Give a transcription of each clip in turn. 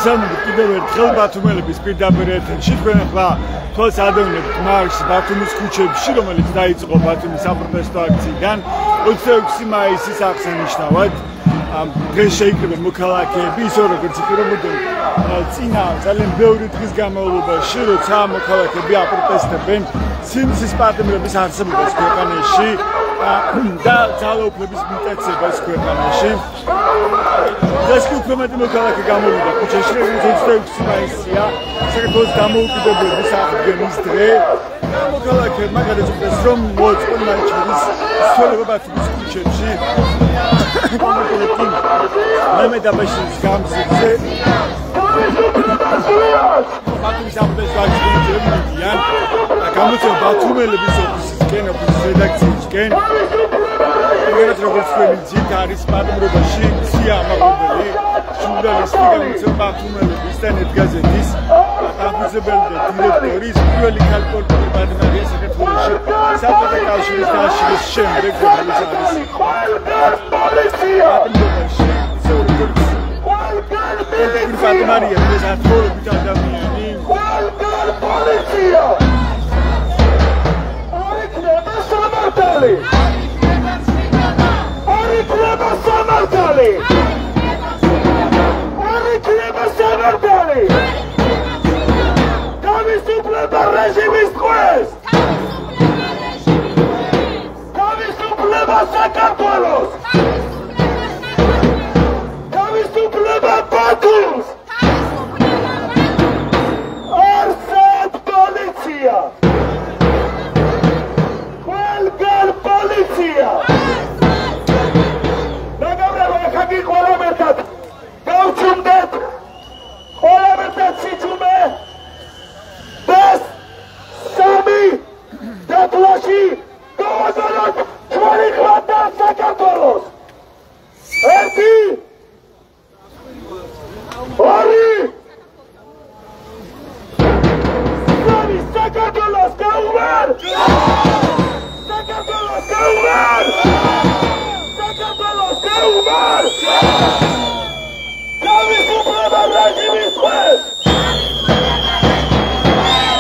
მოგესალმებით კიდევ ერთხელ ბათუმელების პირდაპირ ეთერში. თქვენ ახლა თვალს ადევნებთ მარშს ბათუმის ქუჩებში, რომელიც დაიწყო ბათუმის საპროტესტო აქციიდან 26 მაისის აღსანიშნავად. დღეს შეიკრიბნენ მოქალაქეები, ისე როგორც იქნებოდნენ წინა ძალიან ბევრი დღის განმავლობაში, როცა მოქალაქეები აპროტესტებენ სიმსის პატიმრების არსებობას ქვეყანაში და ძალაუფლების მიტაცებას ქვეყანაში. დღეს კი უფრო მეტი მოქალაქე გამოვიდა ქუჩაში, რომელიც 26 მაისია, საქართველოს დამოუკიდებლობის აღდგენის დღე. მოქალაქეებმა გადაწყვიტეს, რომ მოეწყონ მარშის ცვლილება ბათუმის ქუჩებში. მემედაბაშის გამზირზე ბათუმის საპროტესტო აქციიდან მიდიან გამოწვევა ბათუმელების ოფისისკენ, ოფისის რედაქციისკენ. ეგრეთ როგორც თქვენ იცით, არის პატიმრობაში სია ამაღლებელი ჟურნალისტი გამოწვევა ბათუმელების და ნეტგაზეთის დამფუძნებელი და დირექტორის პირველი ქალპოლიტიკური პატიმარია საქართველოში საბჭოთა კავშირის დაშლის შემდეგ, რომელიც არის პატიმრობაში პატიმარია მეზათმორობით ადამიანი პოლიცია არიქნება სამართალი არიქნება სამართალი არიქნება სამართალი თავისუფლება რეჟიმის ტყვეს თავისუფლება საქართველოს თავისუფლება ბათუმს არსად პოლიცია ყველგან პოლიცია მეგობრებო ეხლა კი ყველამ ერთად გავჩუმდეთ ყველამ ერთად სიჩუმე ბეს სამი დათლაში გავაზაროთ ჩვენი ხმათა საქართველოს ერთი ორი სამი საქართველოს გაუმარ საქართველოს გაუმარ საქართველოს გაუმარ თავისუფლება რეჟიმის ტყვეს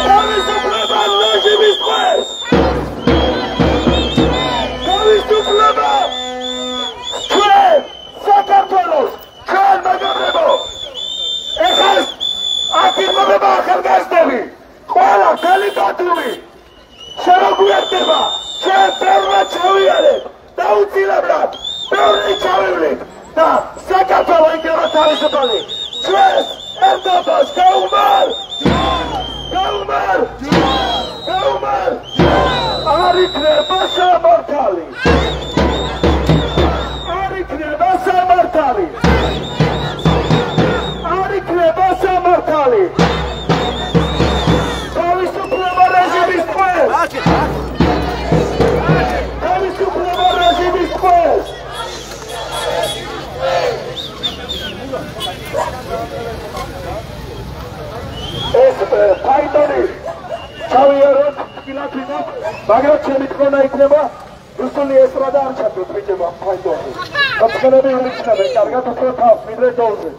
თავისუფლება რეჟიმის ტყვეს თავისუფლება ჩვენ საქართველოს ჩვენ მეგობრებო ეხლა აქ იმყოფება ახალგაზრდები ყველა მთელი ბათუმი შემოგვიერთდება ჩვენ ბევრად ჩავიარეთ დაუცილებლად ბევრი ჩავივლით და საქართველო იქნება თავისუფალი ჩვენს ერთობას გაუმარ გაუმარ გაუმარ არ იქნება სამართალი არ იქნება სამართალი არ იქნება სამართალი თავისუფლება რეჟიმის ტყვეს თავისუფლება რეჟიმის ტყვეს ეს ფაიტონი ჩავიაროთ თბილისიდან მაგრამ ჩემი თქონა იქნება რუსული ესტრადა არ ჩადოთ ბიჭებო ფაიტონი თქვენები ურიცხავენ კარგად უფრო თავს ვიდრე დოზე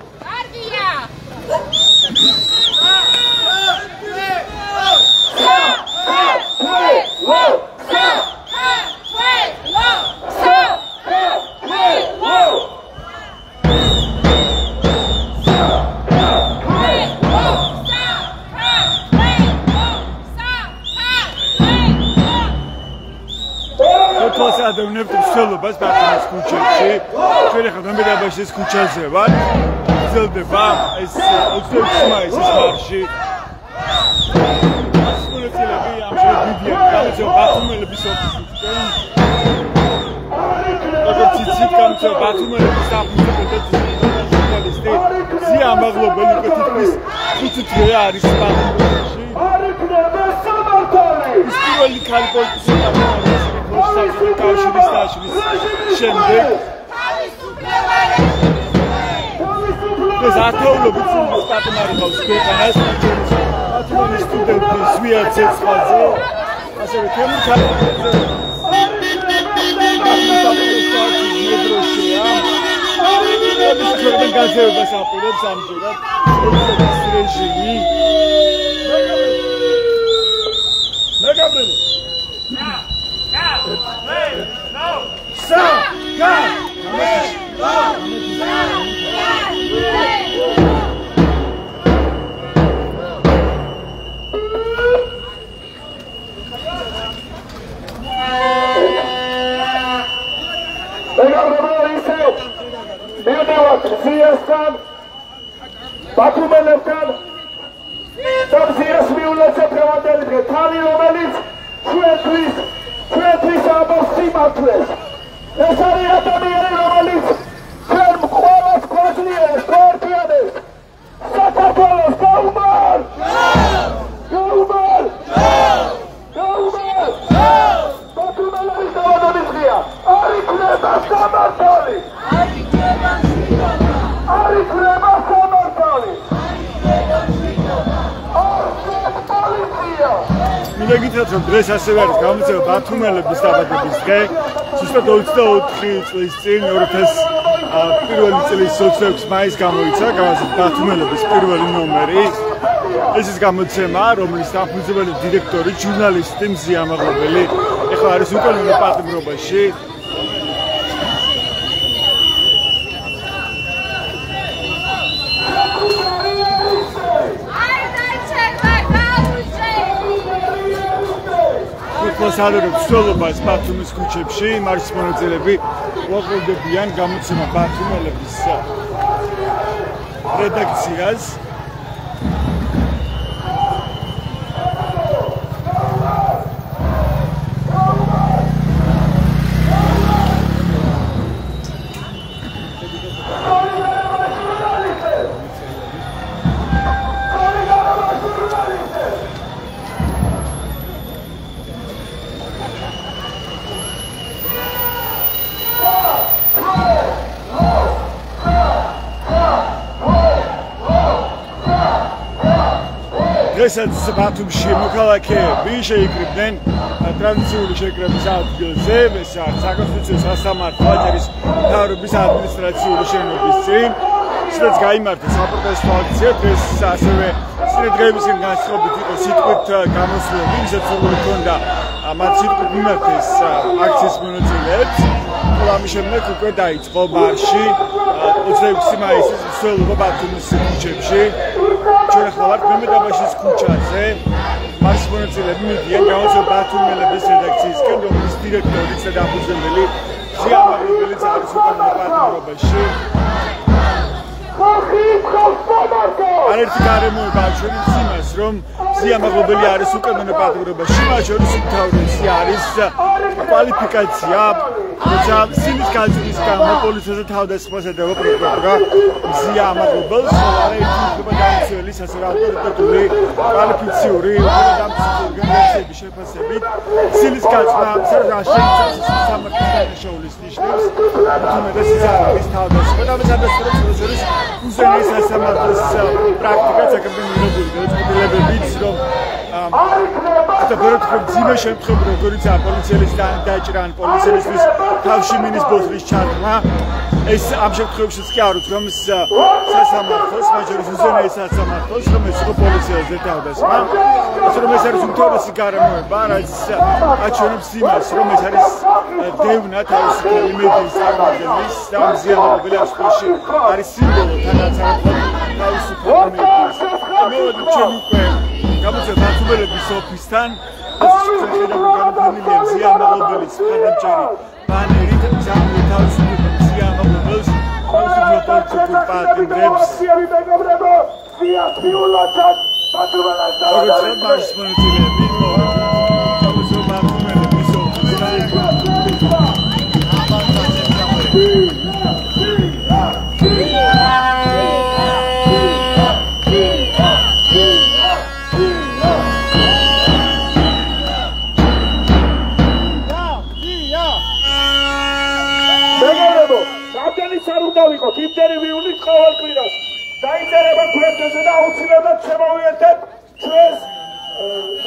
ადევნებთ მსვლელობას ბათუმის ქუჩებში. ჩვენ ახლა მემედაბაშის ქუჩაზე ვართ. გრძელდება ეს 26 მაისის მარში. ასპარეზელები ამჟამად მიდიან გამოწვევა ბათუმელების ოფისისკენ. როგორც იცით, გამოწვევა ბათუმელების საფუძველი ჟურნალისტი ზია ამაღლებელი თითქმის 5 დღე არის ბათუმში. არ იქნება სამართალი. ის პირველი ქალი პოლიტიკური პატიმარია საბჭოთა კავშირის დაშლის შემდეგ. ეს ათეულობით სიმბოლოს პატიმარი ყავს ქვეყანას, ბათუმის სტუდენტი ზვია ცეცხაძე, ასევე თემურ ჩალაბაძე. საბჭოთა კავშირის დროშია. ჩვენთან გაძევებას აპირებს ამჯერად ოცნების რეჟიმი. ბათუმელებთან სამზიას მიულოცეთ დღევანდელი დღე თალი რომელიც ჩვენთვის ამბობს სიმართლეს ეს არის ადამიანი რომელიც ჩვენ ყველას გვაძლიერებს გვაერთიანებს საქართველოს გაუმარ ბათუმელების დავადობის დღეა არ იქნება სამართალი მინდა გითხრათ რომ დღეს ასევე არის გამოწვევა ბათუმელების დაბადების დღე. ზუსტად 24 წლის წინ 2001 წლის 26 მაისს გამოიცა ბათუმელების პირველი ნომერი. ეს ის გამოცემა, რომლის დამფუძნებელი დირექტორი ჟურნალისტი მზია მაღლობელი ეხლა არის უკანონო პატიმრობაში. მოსალოდებს სოლობას ბათუმის ქუჩებში მარშის მონაწილეები უყურებიან გამოცემა ბათუმელების რედაქციას. დღესაც ბათუმში მოქალაქეები შეიკრიბნენ ტრადიციული შეკრების ადგილზე, ეს არის საკონსტიტუციო სასამართლო აჯერის მთავრობის ადმინისტრაციული შენობის წინ. სადაც გაიმართა საპროტესტო აქცია, დღეს ასევე წინდღეებისგან განსხვავებით იყო სიტყვით გამოსვლები, ვისაც სურვილი ჰქონდა მათ სიტყვით მიმართეს აქციის მონაწილეებს. ამის შემდეგ უკვე დაიწყო მარში 26 მაისის მსვლელობა ბათუმის ქუჩებში. ჩვენ ახლა ვართ მემედაბაშის ქუჩაზე. მარშის მონაწილეები მიდიან გამოცემა ბათუმელების რედაქციისკენ, რომლის დირექტორიც და დამფუძნებელი მზია მაღლობელიც არის უკანონო პატიმრობაში. არერთი გარემოება ჩვენს იმას, რომ მზია მაღლობელი არის უკანონო პატიმრობაში, მათ შორის უმთავრესი არის კვალიფიკაცია. როცა სინის გაწვდის გამო პოლიციაზე თავდასხმას ედება პროკურორა მზია მაღლობელს, არაერთი დამცველი სასწავლებელი კვალიფიციური ორგანიზაციების შეფასებით სინის გაწვდა შეიძლება სამართლის დანაშაულის ნიშნებს, თუმცა ეს არის თავდასხმა და სადასწროს უზენაეს სასამართლოს პრაქტიკა საკანონმდებლო გადაწყვეტილებებიც რომ და ბერეთქო ძიმე შემთხვევები როგორიც პოლიციელის დაჭრა ან პოლიციელისთვის თავში მინის ბოთლის ჩადმა ეს ამ შემთხვევაშიც კი არ უძღვნა სასამართლოს მაჟორის უზენაეს სასამართლოს რომ ეს იყო პოლიციელზე თავდასხმა რომ ეს არის უმთავრესი გარემოება რაც აჩვენებს იმას რომ ეს არის დევნა თავისუფალი მედიის წარმოადგენის და მზია მაღლობელი ასპოში არის სიმბოლო თანაც თავისუფალი მედიის მოვედი ჩვენ უკვე გამოცემა ბათუმელების ოფისთან ეს შეხედა განფენილია მზია მაღლობელის მხარდამჭერი ბანერით თავისუფალი მზია მაღლობელს თავისუფლად პოლიტიკურ პატიმრებს იმდენი ვივლით ყოველ კვირას დაიწერება გვერდზე და აუცილებლად შემოვიერთეთ ჩვენს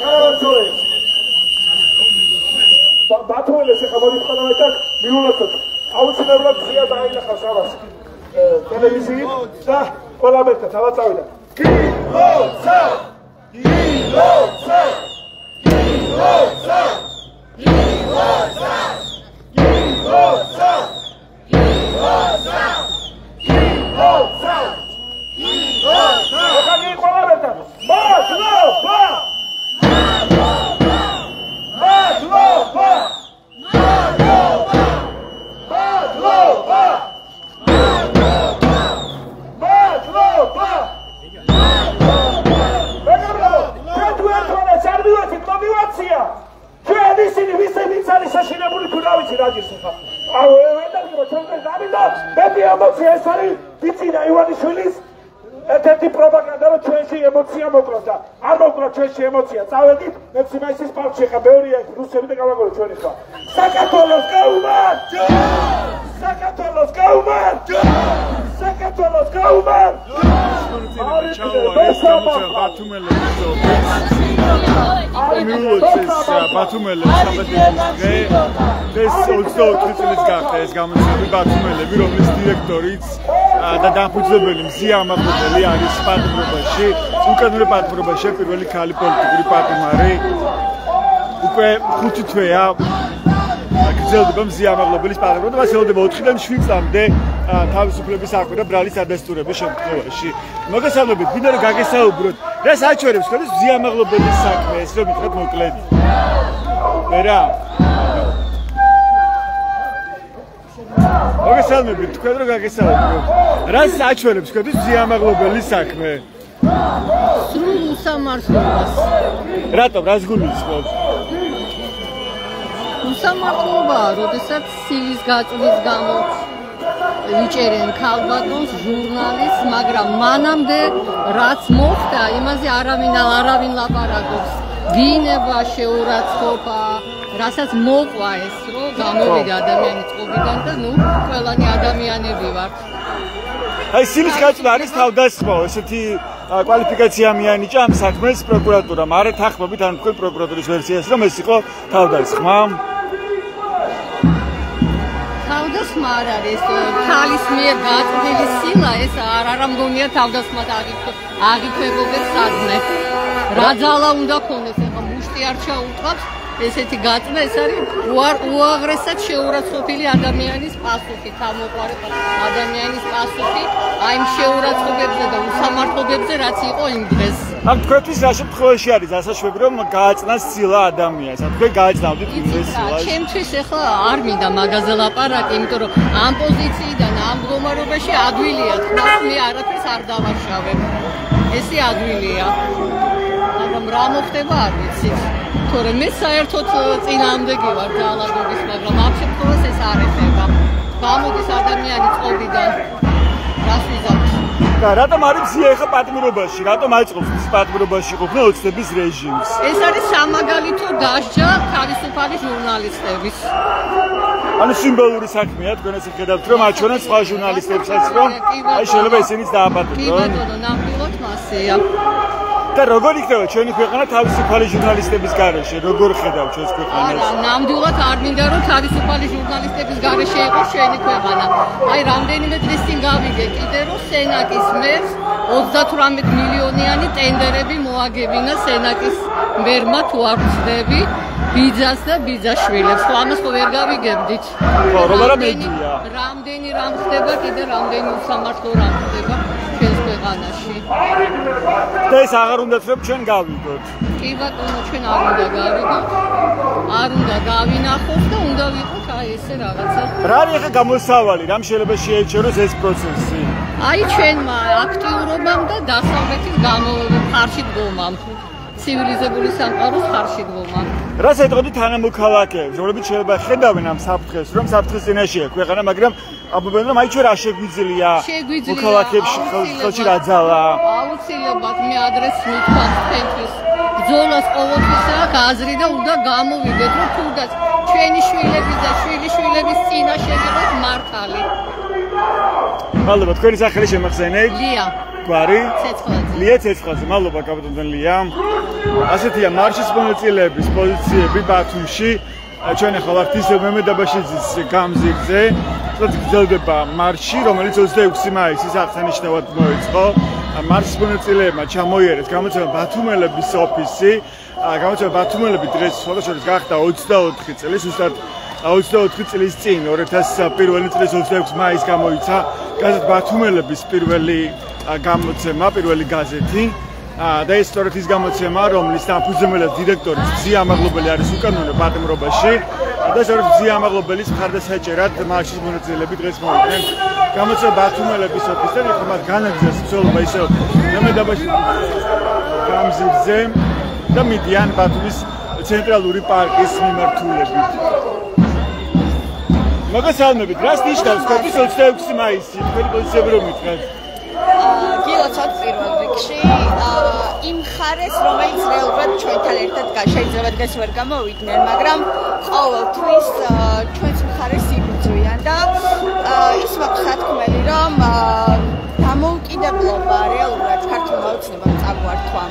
გამარჯვებას. ბათუმელეს ეხა მოდიხარ მეტად მიულოცოთ. აუცილებლად მზია დაინახავს ამას. ტელევიზიით და ყველამ ერთად ავაწავიდა. გილოცა! გილოცა! გილოცა! გილოცა! გილოცა! გილოცა! გილოცა! გილოცა! ეხლა ყველამ ერთად. მადლობა! მადლობა! მადლობა! მადლობა! მადლობა! მოვივაცია. ჩვენ ისინი ვისებიც არის საშინებული თუ რა ვიცი რა გიხსნა. აუ ვეტაგება ჩვენ დავიდა მეტი ემოცია ეს არის ვიცინა ივანიშვილის ერთ-ერთი პროპაგანდა რომ ჩვენში ემოცია მოკლოს და არ მოკლოთ ჩვენში ემოცია. წავედით მექსიმაისის პარკში ხა ბევრია რუსები და გავაგორო ჩვენი ხა. საქართველოს გაუმართ! საქართველოს გაუმართ! საქართველოს გაუმართ! ბათუმელებს სამედიცინო დღეს 24 წლის გახდა ეს გამოცემები ბათუმელები, რომლის დირექტორიც და დამფუძნებელი მზია ამაყობელი არის პატრონობაში, უკანონო პატრონობაში პირველი ქალი პოლიტიკური პატრონარი. უკვე 5 თვეა გრძელდება მზია ამაყობელის პატრონობა და მასელდება 4-დან 7 წლამდე თავისუფლების აკვირა და ბრალის ადასტურების შემთხვევაში. მოგესალმებით, მინდა რომ გაგესაუბროთ, რა საჩვენებს ხომ მზია ამაყობელის საქმე, ეს რომ მითხრათ მოკლედ. ვერა. მოგესალმებით, თქვენ რომ გაგესაუბროთ, რა საჩვენებს ხომ მზია ამაყობელის საქმე? სრულ უსამართლობას. რატომ, რას გულისხმობ? უსამართლობა, როდესაც სილის გაწვდის გამო იჭერენ ქალბატონს ჟურნალისტს, მაგრამ მანამდე რაც მოხდა, იმაზე არავინ ლაპარაკობს. გინება, შეურაცხყოფა, რასაც მოყვა ეს, რომ გამოვიდა ადამიანი წყობიდან და ნუ ყველანი ადამიანები ვართ. აი სილის გაწვდა არის თავდასხმა, ესეთი კვალიფიკაცია მიანიჭა ამ საქმეს პროკურატურამ. არ ეთანხმებით ან თქვენ პროკურატურის ვერსიას, რომ ეს იყო თავდასხმა? თავდასხმა არ არის, ქალის მიერ გაწვდილი სილა, ეს არ მგონია თავდასხმად აღიქვებოდეს სადმე. რა ძალა უნდა ქონდეს, ეხლა მუშტი არ ჩაუტყავს, ესეთი გაწვდა, ეს არის უაღრესად შეურაცხყოფილი ადამიანის პასუხი, თავმოყარი ადამიანის პასუხი, აი იმ შეურაცხყოფებზე და უსამართლობებზე, რაც იყო იმ დღეს. ამ თქვენთვის რა შემთხვევაში არის დასაშვები, რომ გააწნას ცილა ადამიანს? თქვენ გააწნავდით იმ სილას? ჩემთვის ეხლა არ მინდა მაგაზე ლაპარაკი, იმიტომ რომ ამ პოზიციიდან, ამ მდგომარეობაში ადვილია, თქმა მე არაფერს არ დავარშავებ. ესე ადვილია. მაგრამ რა მოხდება არ ვიცით. თორემ მე საერთოდ წინააღმდეგი ვარ ძალადობის, მაგრამ ამ შემთხვევაში ეს არ ეხება. გამოდის ადამიანი წყობიდან. რას ვიზავთ? და რატომ არის მზია ეხა პატიმრობაში? რატომ აიწყობს ის პატიმრობაში ყოფნა ოცნების რეჟიმს? ეს არის სამაგალითო დასჯა თავისუფალი ჟურნალისტების. ანუ სიმბოლური საქმეა, თქვენ ესე ხედავთ, რომ აჩვენეთ სხვა ჟურნალისტებსაც, რომ აი შეიძლება ისინიც დააპატიმრონ. კი ბატონო, ნამდვილად მასეა. და როგორ იქნება ჩვენი ქვეყანა თავისუფალი ჟურნალისტების გარეშე? როგორ ხედავთ ჩვენს ქვეყანას? არა, ნამდვილად არ მინდა რომ თავისუფალი ჟურნალისტების გარეშე იყოს ჩვენი ქვეყანა. აი რამდენიმე დღის წინ გავიგე კიდე რომ სენაკის მერს 38 მილიონიანი ტენდერები მოაგებინა სენაკის მერმა თუ არ ვწდები ბიძას და ბიძაშვილებს. ამას ხო ვერ გავიგებდით. ხო, როგორ მედია? რამდენი რამ ხდება კიდე რამდენი უსამართლო რამ ხდება ჩვენს ქვეყანაში. და ეს აღარ უნდათ რომ ჩვენ გავიგოთ. კი ბატონო, ჩვენ არ უნდა გავიგოთ. არ უნდა გავინახოთ და უნდა ვიყოთ აი ესე რაღაცა. რა არის ახლა გამოსავალი? რამ შეიძლება შეეჩეროს ეს პროცესი? აი ჩვენმა აქტიურობამ და დასავლეთის ხარში დგომამ. ცივილიზებული სამყაროს ხარში დგომამ. რას ეტყობთ თანამოქალაქეებს, რომლებიც შეიძლება ხედავენ ამ საფრთხეს, რომ საფრთხის წინაშეა ქვეყანა, მაგრამ აბობენ რომ აი ჩვენ რა შეგვიძლია მოქალაქეებში ხელში რა ძალა? აუცილებლად მე ადრეს მithქვათ თქვენთვის. ბრძოლას ყოველთვის აქვს აზრი და უნდა გამოვიდეთ, რომ თუნდაც ჩვენი შვილების და შვილიშვილების წინაშე ვიყოთ მართალი. მადლობა, თქვენი სახელი შემახსენეთ? ლია. გვარი? ცეცხლაძე. ლია ცეცხლაძე, მადლობა კაპიტან ლია. ასეთია მარშის მონაწილეების პოზიციები ბათუმში. ჩვენ ახლა ვართ ისევ მემედაბაშიძის გამზირზე. წლად გრძელდება მარში, რომელიც 26 მაისის აღსანიშნავად მოეწყო. მარშის მონაწილეებმა ჩამოიარეს გამოცემა ბათუმელების ოფისი. გამოცემა ბათუმელები დღეს ფოტოშოპის გახდა 24 წელი, ზუსტად 24 წლის წინ 2001 წლის 26 მაისს გამოიცა გაზეთ ბათუმელების პირველი გამოცემა, პირველი გაზეთი. და ეს სწორედ ის გამოცემა, რომლის დამფუძნებელი დირექტორი ძია ამაღლობელი არის უკანონო პატიმრობაში და სწორედ ძია ამაღლობელის მხარდასაჭერად მარშის მონაწილეები დღეს მოვიდნენ. გამოცემა ბათუმელების ოფისთან იქ მათ განაგზეს ცოლობა ისე ნამედაბაში გამზირზე და მიდიან ბათუმის ცენტრალური პარკის მიმართულებით. მოგესალმებით, რას ნიშნავს კოპის 26 მაისი, თქვენი პოზიციები რომ მითხრათ? გილოცავთ პირველ რიგში იმ ხარეს, რომელიც რეალურად ჩვენთან ერთად შეიძლება დღეს ვერ გამოვიდნენ, მაგრამ ყოველთვის ჩვენს მხარეს იბრძვიან და ის მაქვს სათქმელი, რომ დამოუკიდებლობა რეალურად ქართულმა ოცნებამ წაგვართვა.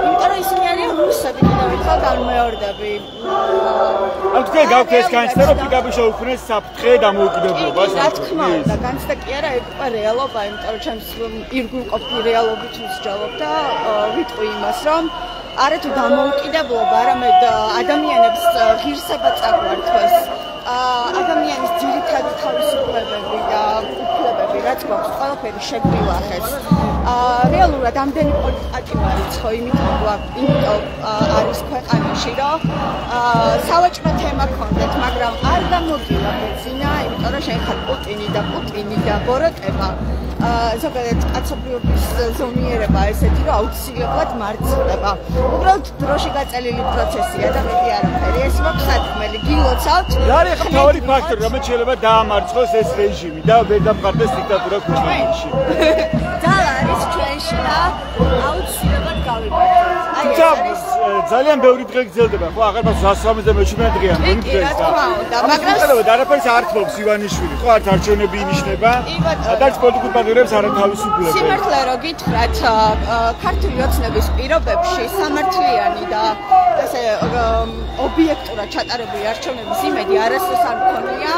იმიტომ რომ ისინი არიან რუსები, კიდევ ერთხელ განმეორდები. ანუ თქვენ გაქვთ ეს განცდა, რომ პიკაპი შეუქმნეს საფრთხე დამოუკიდებლობას? რა თქმა უნდა, განცდა კი არა, ეგ რეალობა, იმიტომ რომ ჩემს ირგვლივ ყოფილი რეალობით ვსჯელობ და ვიტყვი იმას, რომ არათუ დამოუკიდებლობა, არამედ ადამიანებს ღირსება წაგვართვეს. ადამიანის ძირითადი თავისუფლებები და უფლებები, რაც გვაქვს, ყველაფერი შეგვილახეს. რეალურად ამდენი პოლიტიკა მარიცხო, იმიტომ არის ქვეყანაში, რომ სავაჭრო თემა გქონდეთ, მაგრამ არ გამოგივა ბენზინა, იმიტომ რომ შენ ხარ პუტინი და ბოროტება. ზოგადად კაცობრიობის ზომიერება ესეთი, რომ აუცილებლად მარცხდება. უბრალოდ დროში გაწელილი პროცესია და მეტი არაფერი. ეს მაქვს სათქმელი, გილოცავთ. რა არის მთავარი ფაქტორი, რომელიც შეიძლება დაამარცხოს ეს რეჟიმი და ვერ დამყარდეს დიქტატურა ქვეყანაში? ძალა არის ჩვენში და აუცილებლად გავიბარდეთ. ძალიან ბევრი დღე გრძელდება, ხო? აღარ მას 177 დღეა მომდრეს და მაგრამ არაფერს არ თმობს ივანიშვილი, ხო? არც არჩევნები ინიშნება და პოლიტიკურ პარტიებს არ თავისუფლება. სიმართლე რო გითხრათ, ქართული ოცნების პირობებში სამართლიანი და ესე ობიექტურად ჩატარებული არჩევნების იმედი არასდროს არ მქონია.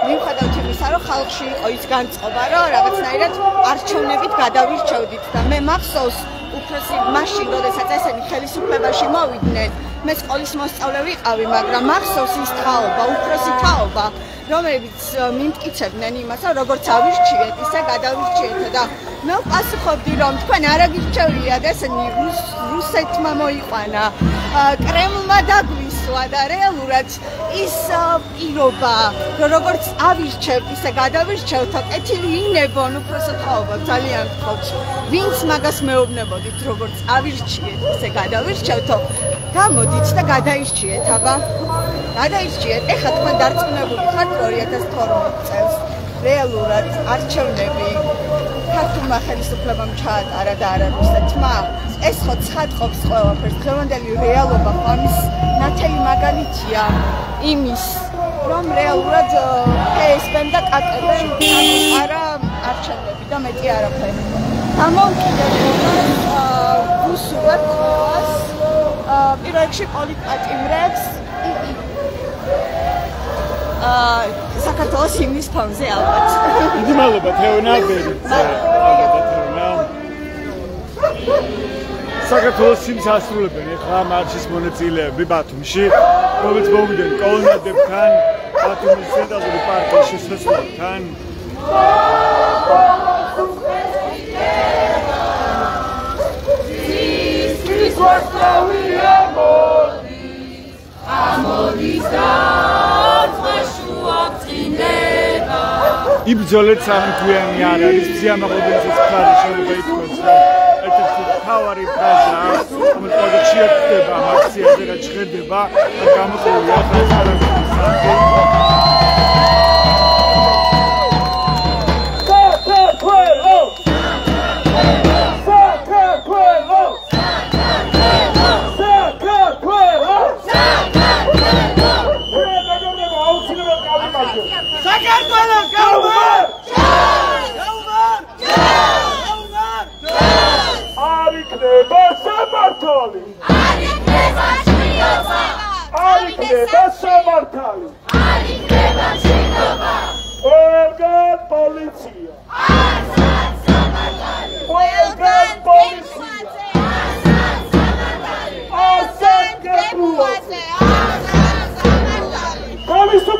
მიუხედავად იმისა, რომ ხალხში იყო ის განწყობა, რომ რაღაცნაირად არჩევნებით გადავირჩევდით და მე მახსოვს უფროსი მაშინ, როდესაც ესენი ხელისუფლებაში მოვიდნენ, მე სკოლის მოსწავლე ვიყავი, მაგრამ მახსოვს ის თაობა, უფროსი თაობა, რომლებიც მიმტკიცებდნენ იმას, რომ როგორც ავირჩიეთ, ისე გადავირჩიეთ და მე ვპასუხობდი, რომ თქვენ არ აგირჩევიათ, ესენი რუსეთმა მოიყვანა, კრემლმა დაგვისვა და რეალურად ის პირობა, რომ როგორც ავირჩევთ, ისე გადავირჩევთ, კეთილი ინებონ უფროსო თაობა, ძალიან გთხოვთ, ვინც მაგას მეუბნებოდით, როგორც ავირჩიეთ, ისე გადავირჩევთო, გამოდით და გადაირჩიეთ, აბა. გადაირჩიეთ, ეხლა თქვენ დარწმუნებული ხართ 2012 წელს რეალურად არჩევნები ქართულმა ხელისუფლებამ ჩაატარა და არ არის თმა. ეს ხო ცხადყოფს ყველაფერს. დღევანდელი რეალობა ამის ნათელი მაგალითია იმის, რომ რეალურად PSP-მ და KKB-მ არა არჩევნები და მეტი არაფერი. დამოუკიდებლობა უსურვებ ყველას, პირველ რიგში პოლიტპატიმრებს საქართველოს ჰიმნის ფონზე ალბათ. დიდი მადლობა თეონა ბერიც. საქართველოს ჰიმნს ასრულებენ ახლა მარშის მონაწილეები ბათუმში, რომელიც მოვიდნენ კოლონადებთან, ბათუმის ცენტრალური პარკის შესასვლელთან. იბრძოლეთ სამგვიანი არ არის ძიამაღლობელის ფრაზა შეიძლება ითქვას რომ ერთ-ერთი მთავარი ფრაზაა რომელიც ყოველში ხდება ამ აქციაზე რაც ჟღერდება გამოყენებულია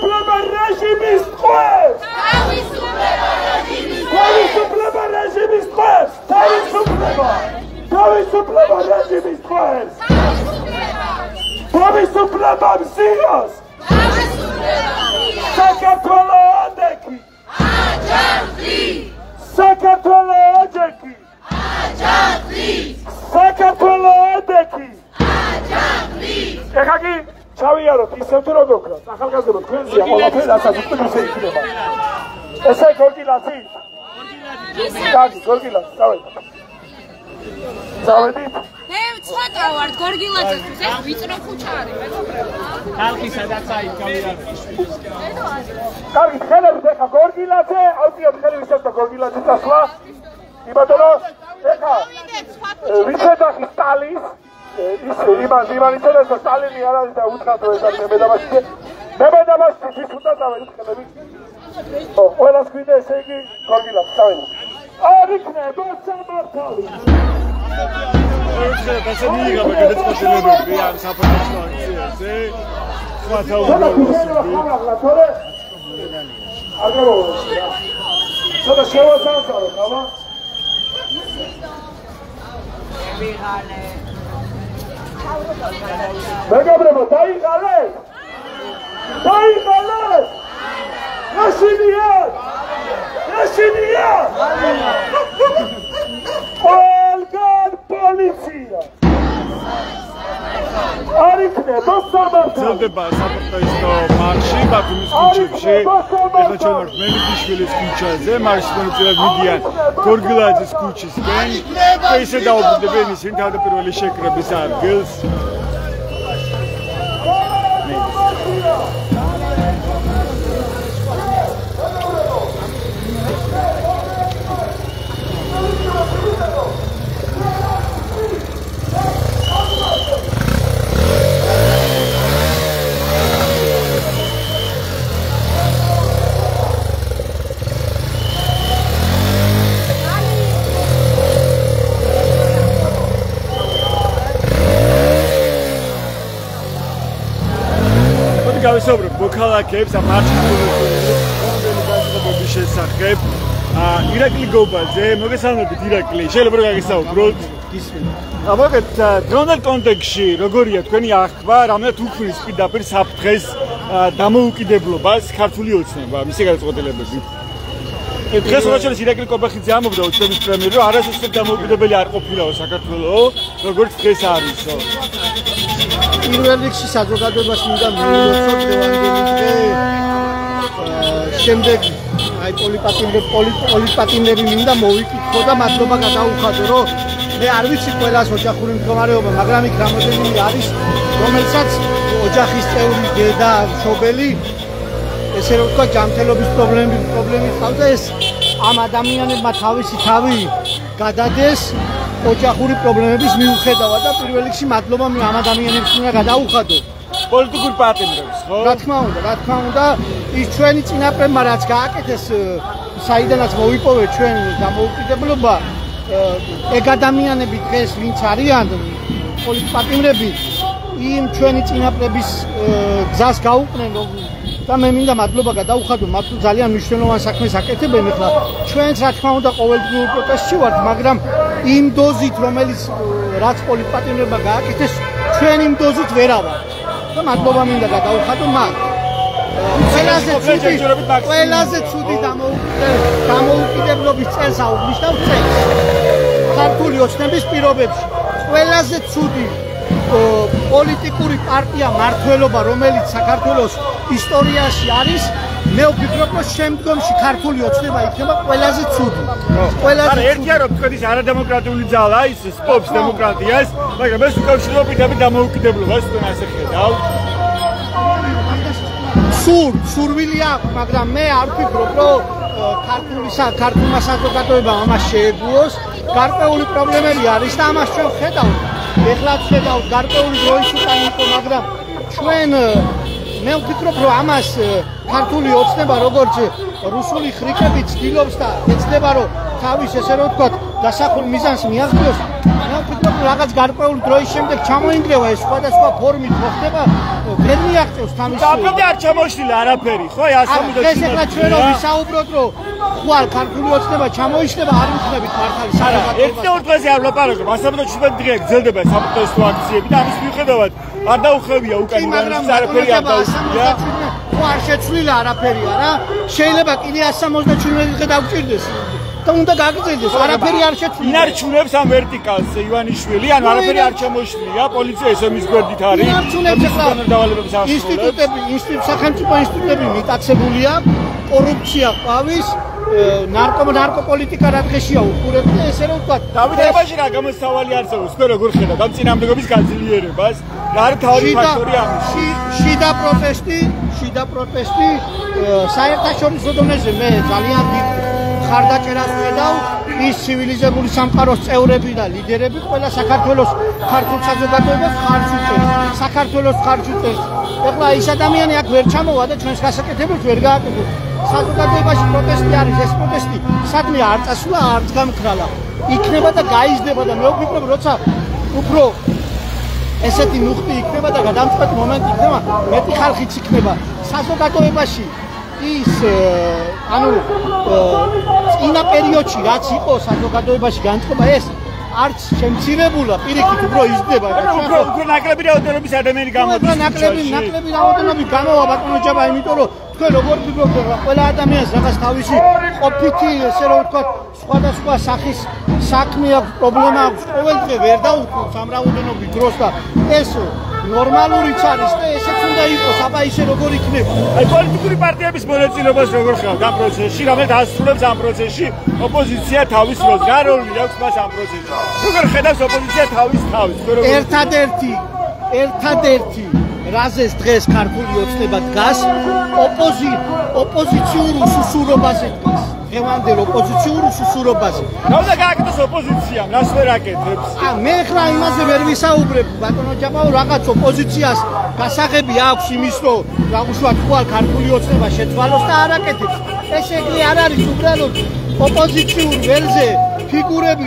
თავისუფლება რეჟიმის ტყვეს! თავისუფლება რეჟიმის ტყვეს! თავისუფლება რეჟიმის ტყვეს! თავისუფლება მზიოს! საქართველო ოდექი! საქართველო ოდექი! საქართველო ოდექი! ეხლა კი ჩავიაროთ ისევ თუ როგორ გქონდათ ახალგაზრდობა თქვენზეა ყველაფერი რასაც უკვე ისე იქნება ესე გორგილაცი კარგი გორგილაცი წავედით მე ცოტა ვარ გორგილაძეთვის ეს ვიწრო ქუჩა არის ხალხი სადაც აი ჩავიაროთ კარგი ხელებით ეხლა გორგილაძე აუწიოთ ხელი ვისაც და გორგილაძე წასვლა იბატონო ეხლა ვიჩედახი სტალის იმან იცოდა რომ სტალინი არ არის და უცხადო ეს არის მებედამაშიც ის უნდა წავედით ხელები ყველას გვინდა ესე იგი გორგილაძე წავედით არ იქნება სამართალი ხოდა ასე მიიღება გადაწყვეტილებები ამ საპროტესტო აქციაზე სხვა თავმჯდომარეს არ გამოვიდა ცოტა შევასწავლოთ აბა მეგობრებო დაიღალეთ რაშინია ყველგან პოლიცია არ იქნება სამართალი ძლდება საპროტესტო მარში ბათუმის ქუჩებში ეხლა ჩვენ ვართ მელიქიშვილის ქუჩაზე მარშის მონაწილეები მიდიან გორგილაძის ქუჩისკენ ისე დაუბრუნდებიან ისინი თავდაპირველი შეკრების ადგილს გავისაუბრებ მოქალაქეებს ამ მარშრუტების შესახებ. ირაკლი გობაძე, მოგესალმებით ირაკლი. შეიძლება რომ გაგესაუბროთ მოგეთ დრონდელ კონტექსტში როგორია თქვენი აღქმა, რამდენად უქმნის პირდაპირ საფრთხეს დამოუკიდებლობას ქართული ოცნება, მისი გადაწყვეტილებები. დღეს როჩელის ირაკლი კობახიძე ამბობდა ოცნების პრემიერ, რომ არასოდეს დამოუკიდებელი არ ყოფილაო საქართველოს, როგორც დღეს არისო. პირველ რიგში საზოგადოებას მინდა მივუძოთ დღევანდელი დღე შემდეგ აი პოლიტპატიმრები მინდა მოვიკითხო და მადლობა გადაუხადო რომ მე არ ვიცი ყველას ოჯახური მდგომარეობა მაგრამ იქ რამოდენიმე არის რომელსაც ოჯახის წევრი დედა მშობელი ესე რომ ვთქვა ჯანმრთელობის პრობლემები ყავდა ეს ამ ადამიანებმა თავისი თავი გადადეს ოჯახური პრობლემების მიუხედავად და პირველ რიგში მადლობა მე ამ ადამიანებს უნდა გადაუხადო პოლიტიკურ პატიმრებს ხო? რა თქმა უნდა ის ჩვენი წინაპრებმა რაც გააკეთეს საიდანაც მოვიპოვეთ ჩვენ დამოუკიდებლობა ეგ ადამიანები დღეს ვინც არიან პოლიტპატიმრები იმ ჩვენი წინაპრების გზას გაუყნენ და მე მინდა მადლობა გადაუხადო მათ ძალიან მნიშვნელოვან საქმეს აკეთებენ ახლა ჩვენც რა თქმა უნდა ყოველდღიურ პროტესტში ვართ მაგრამ იმ დოზით რომელიც რაც პოლიტპატიმრებმა გააკეთეს ჩვენ იმ დოზით ვერავართ და მადლობა მინდა გადაუხადო მათ ყველაზე ცუდი დამოუკიდებლობის წელს აუგუსტავ წელს ქართული ოცნების პირობებში ყველაზე ცუდი პოლიტიკური პარტია მართლობა რომელიც საქართველოს ისტორიაში არის მე ვფიქრობ რომ შემდგომში ქართული ოცნება იქნება ყველაზე ცუდი ყველაზე ერთია რომ თქვენ ის არადემოკრატიული ძალა ის სპობს დემოკრატიას მაგრამ ეს უკავშირდება პირდაპირ დამოუკიდებლობას თქვენ ასე ხედავთ სურვილი აქვს მაგრამ მე არ ვფიქრობ რომ ქართულმა საზოგადოებამ ამას შეეგუოს გარკვეული პრობლემები არის და ამას ჩვენ ხედავთ ეხლაც ხედავთ გარკვეული დროის უკან იყო მაგრამ ჩვენ მე ვფიქრობ რომ ამას ქართული ოცნება როგორც რუსული ხრიკები ცდილობს და ეცდება რომ თავის ესე რომ ვთქვათ, დასახულ მიზანს მიაღწიოს, მე ვფიქრობ რაღაც გარკვეული დროის შემდეგ ჩამოინგრევა ეს სხვადასხვა ფორმით მოხდება, ვერ მიაღწევს თავის. და არ ჩამოშლილა არაფერი, ხო? ეს ეხლა ჩვენ რომ ვისაუბროთ, რომ ხვალ ქართული ოცნება ჩამოიშლება, არ ვიხდებით მართალი საზოგადოება. ერთი ორ დღეზე არ ვლაპარაკობ, 117 დღე გრძელდება საპროტესტო აქციები და ამის მიუხედავად არ დაუხევია უკან მაგრამ არაფერი არ დაუხევია. ხო არ შეცვლილა არაფერია რა. შეიძლება კიდე 177 დღე დაგვჭირდეს. და უნდა გაგრძელდეს, არაფერი არ შეცვლილა. ვინ არჩუნებს ამ ვერტიკალს ივანიშვილი, ანუ არაფერი არ ჩამოშლია, პოლიცია ესემის გვერდით არის. ინსტიტუტები, სახელმწიფო ინსტიტუტები მიტაცებულია, კორუფცია ყავის, ნარკოპოლიტიკა რა დღეშია უყურებთ და ესე რომ ვთქვათ, დავით აბაში რა გამოსავალი არსებობს, თქვენ როგორ ხედავთ ამ წინამდებობის გაძლიერებას? რა არის თავი ფაქტორი ამის? შიდა პროტესტი საერთაშორისო დონეზე მე ძალიან დიდ ხარდაჭერას ვხედავ ის ცივილიზებული სამყაროს წევრები და ლიდერები ყველა საქართველოს ქართულ საზოგადოებას ხარჯ უწევს. საქართველოს ხარჯ უწევს. ეხლა ის ადამიანი აქ ვერ ჩამოვა და ჩვენს გასაკეთებელს ვერ გააკეთებს. საზოგადოებაში პროტესტი არის, ეს პროტესტი სადმე არ წასულა, არც გამქრალა. იქნება და გაიზრდება და მე ვფიქრობ, როცა უფრო ესეთი მუხტი იქნება და გადამწყვეტი მომენტი იქნება, მეტი ხალხიც იქნება საზოგადოებაში. ის ანუ წინა პერიოდში რაც იყო საზოგადოებაში განწყობა ეს არც შემცირებულა, პირიქით უფრო იზრდება და უფრო ნაკლები რაოდენობის ადამიანი გამოდის. ნაკლები რაოდენობით გამოვა ბატონო ჯაბა, იმიტომ რომ თქვენ როგორ ფიქრობთ, ყველა ადამიანს რაღაც თავისი ყოფითი, ესე რომ ვთქვათ, სხვადასხვა სახის საქმე აქვს, პრობლემა აქვს, ყოველდღე ვერ დაუხმობს ამ რაოდენობით დროს და ეს ნორმალურიც არის და ესეც უნდა იყოს, აბა ისე როგორ იქნება. აი პოლიტიკური პარტიების მონაწილეობას როგორ ხედავთ ამ პროცესში, რომელიც ასრულებს ამ პროცესში ოპოზიცია თავის როლს, რა როლი აქვს მას ამ პროცესში? როგორ ხედავს ოპოზიცია თავის? ერთადერთი რაზეც დღეს ქართული ოცნება დგას, ოპოზიციურ უსუსურობაზე დგას. დღევანდელ ოპოზიციურ უსუსურობაზე. რა უნდა გააკეთოს ოპოზიციამ, რას ვერ აკეთებს? მე ხლა იმაზე ვერ ვისაუბრებ, ბატონო ჯაბაო, რაღაც ოპოზიციას გასაღები აქვს იმის, რომ უშუალოდ ხვალ ქართული ოცნება შეცვალოს და არ აკეთებს. ეს ეგრე არ არის უბრალოდ ოპოზიციურ ველზე ფიგურები,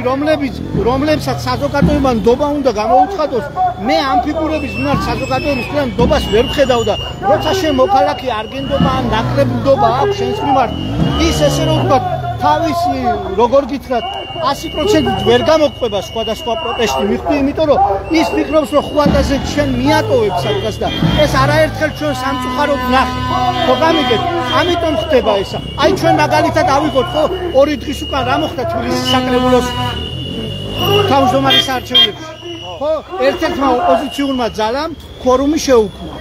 რომლებსაც საზოგადოება ნდობა უნდა გამოუცხადოს. მე ამ ფიგურების მიმართ საზოგადოების ნდობას ვერ ვხედავ და როცა შენ მოქალაქე არ გენდობა ან ნაკლები ნდობა აქვს შენს მიმართ, ის ესე რომ ვთქვათ, თავისი როგორ გითხრათ 100%-ით ვერ გამოყვება სხვადასხვა პროტესტი მიხვდი, იმიტომ რომ ის ფიქრობს, რომ ხვალდაზე ჩვენ მიატოვებს სადღაც და ეს არაერთხელ ჩვენ სამწუხაროდ ვნახეთ. ხო გამიგეთ? ამიტომ ხდება ესა. აი ჩვენ მაგალითად ავიღოთ ხო 2 დღის უკან რა მოხდა თბილისის საკრებულოს თავმჯდომარის არჩევნებში. ხო, ერთ-ერთმა ოპოზიციურმა ძალამ ქორუმი შეუქმნა.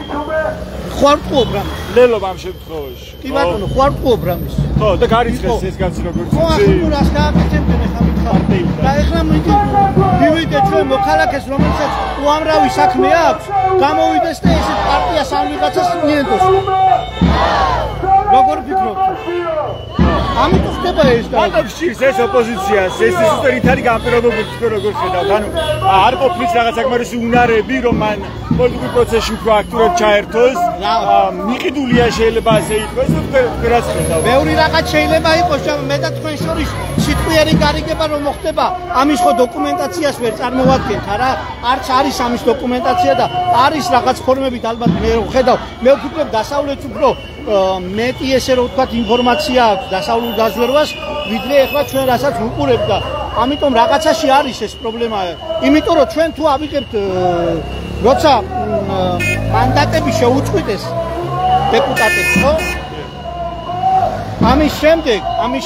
ხوارტყუობ რა. ლელობ ამ შემთხვევაში. კი ბატონო, ხوارტყუობ რამის. ხო, და გარიცხეს ეს კაცი როგორც ხო, ახლა რას გააკეთებდნენ ახლა მითხარ. და ეხლა მივიდე ჩვენ მოქალაქეს, რომელსაც უამრავი საქმე აქვს, გამოვიდეს და ესე პარტიას ან ვიღაცას მიენდოს. როგორ ფიქრობთ? ამიტომ ხდება ეს და ადამიანს ეს ოპოზიციას ეს ისტორიით არის განპირობებული თქვენ როგორ ხედავთ? ანუ არ ყოფნის რაღაც საკმარისი უნარები, რომ მან პოლიტიკურ პროცესში უფრო აქტიურად ჩაერთოს, მიყიდულია შეიძლება ასე იყოს, თქვენ რას ხედავთ? ბევრი რაღაც შეიძლება იყოს, მე და თქვენ შორის სიტყვიერი გარიგება რომ მოხდება, ამის ხო დოკუმენტაციას ვერ წარმოვადგენთ, არა? არც არის ამის დოკუმენტაცია და არის რაღაც ფორმებით ალბათ მე რომ ხედავ, მე ვფიქრობ დასავლეთს უფრო მეტი ესე რომ ვთქვათ ინფორმაცია აქვს დასავლურ დაზვერვას, ვიდრე ახლა ჩვენ რასაც ვუყურებთ და ამიტომ რაღაცაში არის ეს პრობლემა. იმიტომ რომ ჩვენ თუ ავიღებთ როცა მანდატები შეუწყვიტეს დეპუტატებს, ხო? ამის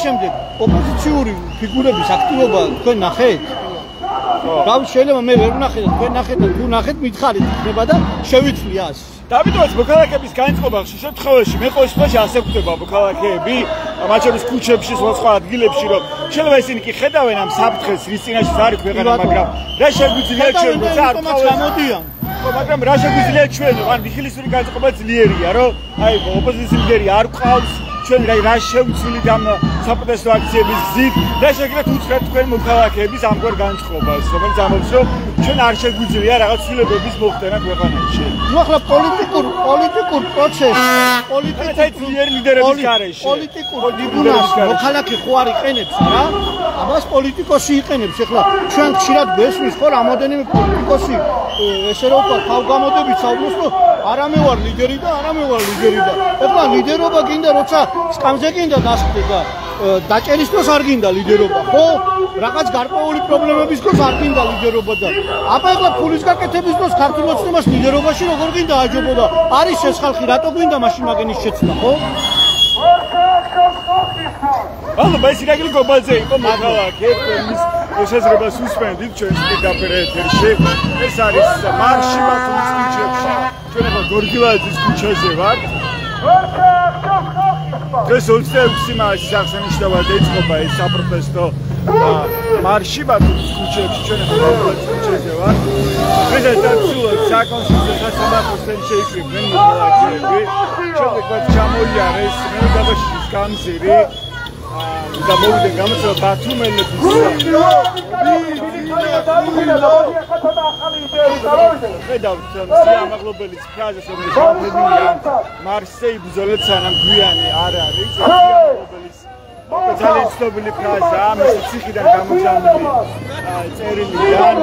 შემდეგ ოპოზიციური ფიგურების აქტივობა თქვენ ნახეთ? რა შეიძლება მე ვერ ვნახე და თქვენ ნახეთ და თუ ნახეთ მითხარით იქნება და შევიცვლი ას. დავითოც მოქალაქეების განწყობა ხშირ შემთხვევაში მე ყოველ შემთხვევაში ასე ვხვდება მოქალაქეები, მათ შორის ქუჩებში, სხვა ადგილებში, რომ შეიძლება ისინი კი ხედავენ ამ საფრთხეს, რის წინაშე არის ქვეყანა, მაგრამ რა შეგვიძლია ჩვენ როცა არ გამოდიან. ხო, მაგრამ რა შეგვიძლია ჩვენ, ან ვიხილისური განწყობა ძლიერია, რომ აი ოპოზიციის ლიდერი არ ყავს, ჩვენ რა შევცვლით ამ საპროტესტო აქციების გზით და შეგიძლიათ უცხოთ თქვენ მოქალაქეების ამგვარ განწყობას, რომელიც ამბობს, რომ ჩვენ არ შეგვიძლია რაღაც ცვლილებების მოხდენა ქვეყანაში. ნუ ახლა პოლიტიკურ პროცესს, ლიდერების გარეშე. პოლიტიკურ ტრიბუნალს მოქალაქე ხო არ იყენებს რა? ამას პოლიტიკოსი იყენებს. ახლა ჩვენ ხშირად გვესმის ხო რამოდენიმე პოლიტიკოსი ესე რომ თავგამოდებით საუბრობს, რომ არა მე ვარ ლიდერი და ახლა ლიდერობა გინდა როცა სკამზე გინდა დასხდე და დაჭერის დროს არ გინდა ლიდერობა, ხო? რაღაც გარკვეული პრობლემების დროს არ გინდა ლიდერობა და აბა ახლა ფულის გაკეთების დროს ქართულ ოცნებას ლიდერობაში როგორ გინდა აჯობოდა? არის ეს ხალხი, რატო გინდა მაშინ მაგენის შეცდა, ხო? ანუ ბასიკაკილი გობაძე იყო მოქალაქე, მის შესაძლებლობას უსმენდით ჩვენს პირდაპირ ეთერში. ეს არის მარში ბათუმის ქუჩებში. ჩვენ ახლა გორგილაძის ქუჩაზე ვართ. დღეს 26 მაისის აღსანიშნავად დაიწყება ეს საპროტესტო მარში ბათუმის ქუჩებში. ჩვენ ახლა გორგილაძის ქუჩაზე ვართ. ეს დაცულად საკონსულტაციო სასამართლოსთან შეიკრიბნენ მოქალაქეები. შემდეგ მათ ჩამოიარეს მენდაბაშის გამზირი და მოვიდნენ გამოცემა ბათუმელების ხედავთ სიამაღლობელის ფრაზას, რომელიც აღებინია მარსზე იბრძოლეთ სანამ გვიანი არ არის. სიამაღლობელის ძალიან ცნობილი ფრაზაა, მისი ციხიდან გამოძამული წერილიდან.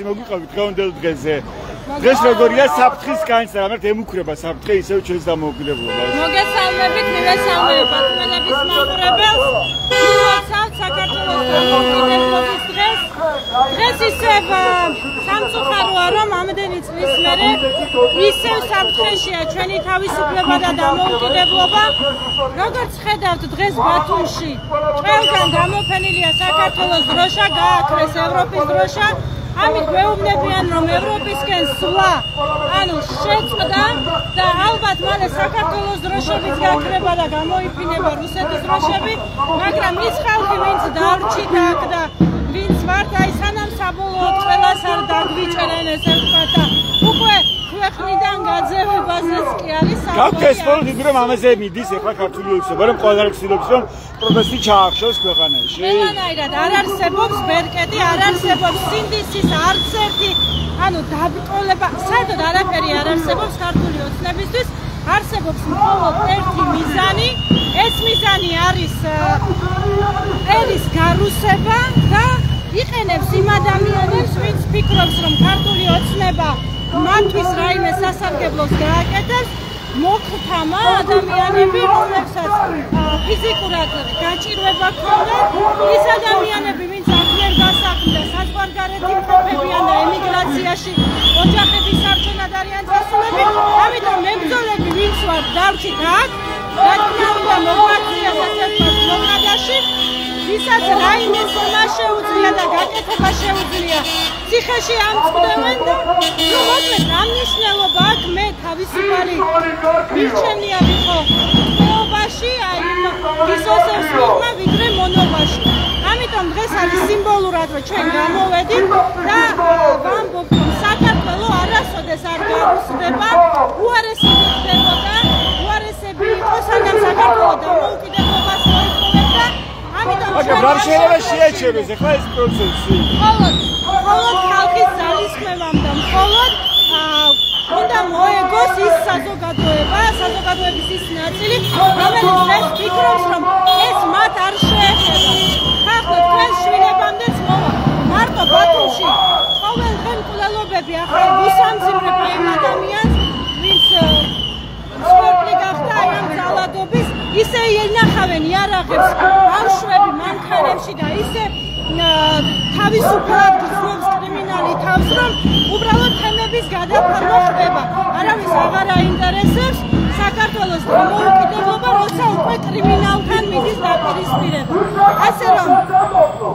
მოგვიყავით დღევანდელ დღეზე. დღეს როგორია საფრთხის განცდა, რამერთ ემუქრება საფრთხე ისევ ჩვენს დამოუკიდებლობას. მოგესალმებით, მივესალმებით ბათუმელების მაყურებელს. მივაცავთ საქართველოს დამოუკიდებლობის დღეს. დღეს ისევ სამწუხაროა, რომ ამდენი წლის მერე ისევ საფრთხეშია ჩვენი თავისუფლება და დამოუკიდებლობა. როგორც ხედავთ დღეს ბათუმში, ყველგან გამოფენილია საქართველოს დროშა, გააქრეს ევროპის დროშა. ამით გვეუბნებიან, რომ ევროპისკენ სვლა, ანუ შეწყდა და ალბათ მალე საქართველოს დროშებიც გაქრება და გამოიფინება რუსეთის დროშები, მაგრამ ის ხალხი, ვინც დარჩით აქ და ვინც ვართ, აი სანამ საბოლოოდ ყველას არ დაგვიჭერენ ესე ვთქვათ და უკვე ქვეყნიდან გაძევებაზეც კი არის საუბარი. გავთესპოლთ იმ რომ ამაზე მიდის ახლა ქართული ოცნება, რომ ყველა ცდილობს რომ პროტესტი ჩაახშოს ქვეყანაში. ყველანაირად არ არსებობს ბერკეტი, არ არსებობს სინდისის არც ერთი ანუ დაბტოლება, საერთოდ არაფერი არ არსებობს ქართული ოცნებისთვის. არსებობს მხოლოდ ერთი მიზანი, ეს მიზანი არის ერის გარუსება და იყენებს იმ ადამიანებს, ვინც ფიქრობს, რომ ქართული ოცნება მათთვის რაიმე სასარგებლოს გააკეთებს, მოხთამა ადამიანები, რომლებსაც ფიზიკურად გაჭირვება ჰქონდათ, ის ადამიანები, ვინც აღარ დასახლდა საზღვარგარეთი მყოფებიან და ემიგრაციაში ოჯახების არჩევად არიან წასულები, ამიტომ მებრძოლები, ვინც ვარ დავრჩით აქ, რა თქმა უნდა მოგვაწიათ ასეთ ბლოკადაში, ვისაც რაიმე ზონა შეუძლია და გაკეთება შეუძლია, ციხეში ამწყდევენ და მოკლედ ამ მნიშვნელობა აქვს მე თავისუფალი მირჩენია ვიყო ხეობაში, აი გისოსებს მიღმა ვიდრე მონობაში. ამიტომ დღეს არის სიმბოლურად რომ ჩვენ გამოვედით და ვამბობ რომ საქართველო არასოდეს არ გარუსდება, უარესები ხდებოდა, უარესები იყო სანამ საქართველო დამოუკიდებლობას მოიპოვებდა. მაგრამ რა შეიძლება შეეჩეროს ახლა ეს პროცესი? მხოლოდ ხალხის ძალისხმევამ და მხოლოდ უნდა მოეგოს ის საზოგადოება, საზოგადოების ის ნაწილი, რომელიც დღეს ფიქრობს, რომ ეს მათ არ შეეხება. ხალხო, თქვენ შვილებამდეც მოვა. მარტო ბათუმში ყოველდღე მკვლელობები ახლა უსამძიმრებ იმ ადამიანს, ვინც სპორტი გახდა აი ამ ძალადობის, ისე ინახავენ იარაღებს ბავშვები მანქანებში და ისე თავისუფლად გრძნობს კრიმინალი თავს, რომ უბრალოდ თემების გადაფარვა ხდება. არავის აღარ აინტერესებს საქართველოს დამოუკიდებლობა, როცა უკვე კრიმინალთან მიდის დაპირისპირება. ასე რომ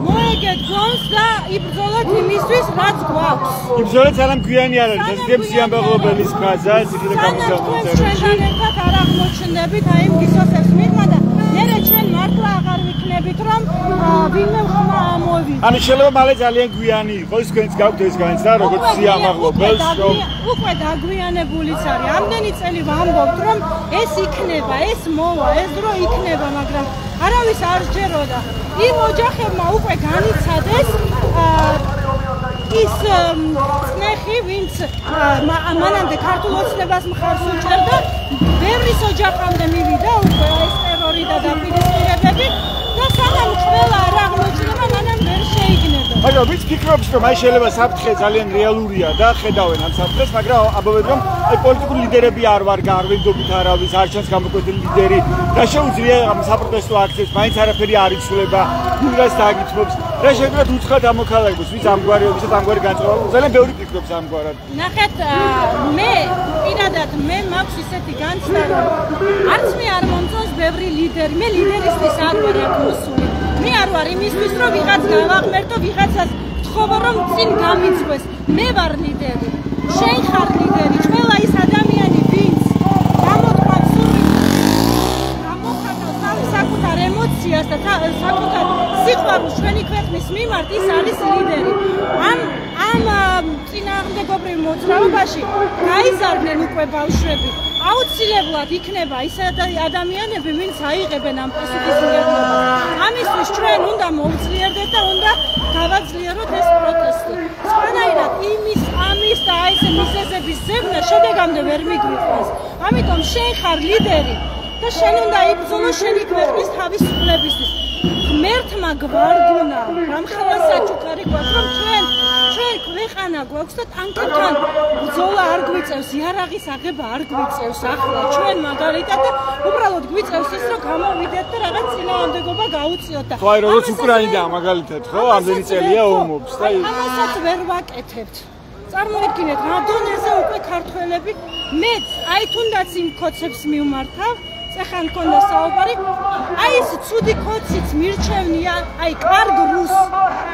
მოეგეთ გონს და იბრძოლოთ იმისთვის, რაც გვაქვს. იბრძოლეთ სანამ გვიანი არ არის, ეს გემ სიამბაღლობელის ფრაზა, სიხილე გამოსავალ. ჩვენთან ერთად არ აღმოჩნდებით აი იმ გისოსებს მიღმა და მერე ჩვენ მართლა აღარ ვიქნებით, რომ ვინმე ხმა ამოვიდეს. ანუ შეიძლება მალე ძალიან გვიანი იყოს, თქვენც გაქვთ ეს განცდა, როგორც სიამაღლობელს, რომ უკვე დაგვიანებულიც არის. ამდენი წელი ვამბობთ, რომ ეს იქნება, ეს მოვა, ეს დრო იქნება, მაგრამ არავის არ ჯეროდა. იმ ოჯახებმა უკვე განიცადეს ის წნეხი, ვინც მანამდე ქართულ ოცნებას მხარს უჭერდა, ბევრის ოჯახამდე მივიდა უკვე ეს ტერორი და დაპირისპირებები და სანამ ყველა არ აღმოჩნდება, მანამ ვერ შეიგნება. მაგრამ ვინც ფიქრობს, რომ აი შეიძლება საფრთხე ძალიან რეალურია და ხედავენ ამ საფრთხეს, მაგრამ ამბობენ, რომ აი პოლიტიკური ლიდერები არ ვარ, არ ვინდობით არავის, არ ჩანს გამოკვეთილი ლიდერი და შეუძლია ამ საპროტესტო აქციებს, მაინც არაფერი არ იცვლება, ნულას დააგითმობს. რა შეგვიძლია უცხად ამოქალაქოს, ვის ამგვარებისა და ამგვარი განწყობა, ძალიან ბევრი ფიქრობს ამგვარად. ნახეთ, მე პირადად მე მაქვს ისეთი განცდა, რომ არც მე არ მომწონს ბევრი ლიდერი, მე ლიდერისთვის არ ვარ აქ მოსული. მე არ ვარ იმისთვის, რომ ვიღაც გავაღმერთო, ვიღაცას ვთხოვო, რომ წინ გამიძღვეს. მე ვარ ლიდერი, შენ ხარ ლიდერი, ყველა ის ადამიანი, ვინც გამოთქვამს საკუთარ ემოციას და საკუთარ სიყვარულს ჩვენი ქვეყნის მიმართ, ის არის ლიდერი. ამ წინააღმდეგობრივ მოძრაობაში გაიზარდნენ უკვე ბავშვები. აუცილებლად იქნება ის ადამიანები, ვინც აიღებენ ამ პასუხისმგებლობას. ამისთვის ჩვენ უნდა მოვძლიერდეთ და უნდა გავაძლიეროთ ეს პროტესტი. სხვანაირად ამის და აი ეს მიზეზების ზებნა შედეგამდე ვერ მიგვიყვანს. ამიტომ შენ ხარ ლიდერი და შენ უნდა იბრძოლო შენი ქვეყნის თავისუფლებისთვის. ღმერთმა გვარგუნა, რამხელა საჩუქარი გვაქვს, რომ ჩვენ ქვეყანა გვაქვს და ტანკებთან ბრძოლა არ გვიწევს, იარაღის აღება არ გვიწევს ახლა ჩვენ მაგალითად და უბრალოდ გვიწევს ის, რომ გამოვიდეთ და რაღაც წინააღმდეგობა გაუწიოთ და ხო, როგორც უკრაინა მაგალითად, ხო, ამდენი წელია ომობს და ამასაც ვერ ვაკეთებთ. წარმოიდგინეთ, რა დონეზე უკვე ქართველები მეც აი თუნდაც იმ ქოცებს მივმართავ ეხან მქონდა საუბარი, აი ეს ცუდი კოციც მირჩევნია, აი კარგ რუს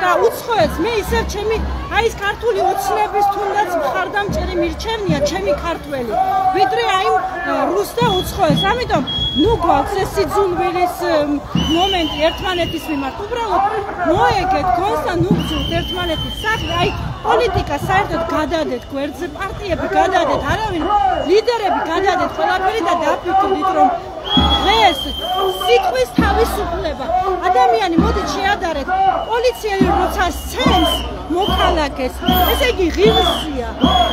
და უცხოეთს მე ისევ ჩემი აი ეს ქართული ოცნების თუნდაც მხარდამჭერი მირჩევნია ჩემი ქართველი, ვიდრე აი რუს და უცხოეთს. ამიტომ ნუ გვაქვს ეს სიძულვილის მომენტი ერთმანეთის მიმართ. უბრალოდ მოეგეთ გონს და ნუ გძურთ ერთმანეთის სახე. აი პოლიტიკა საერთოდ გადადეთ გვერდზე, პარტიები გადადეთ, არავინ ლიდერები გადადეთ ყველაფერი და დაფიქრდით რომ დღეს სიტყვის თავისუფლება. ადამიანი მოდით შეადარეთ პოლიციელი როცა სცემს მოქალაქეს, ესე იგი ღირსია.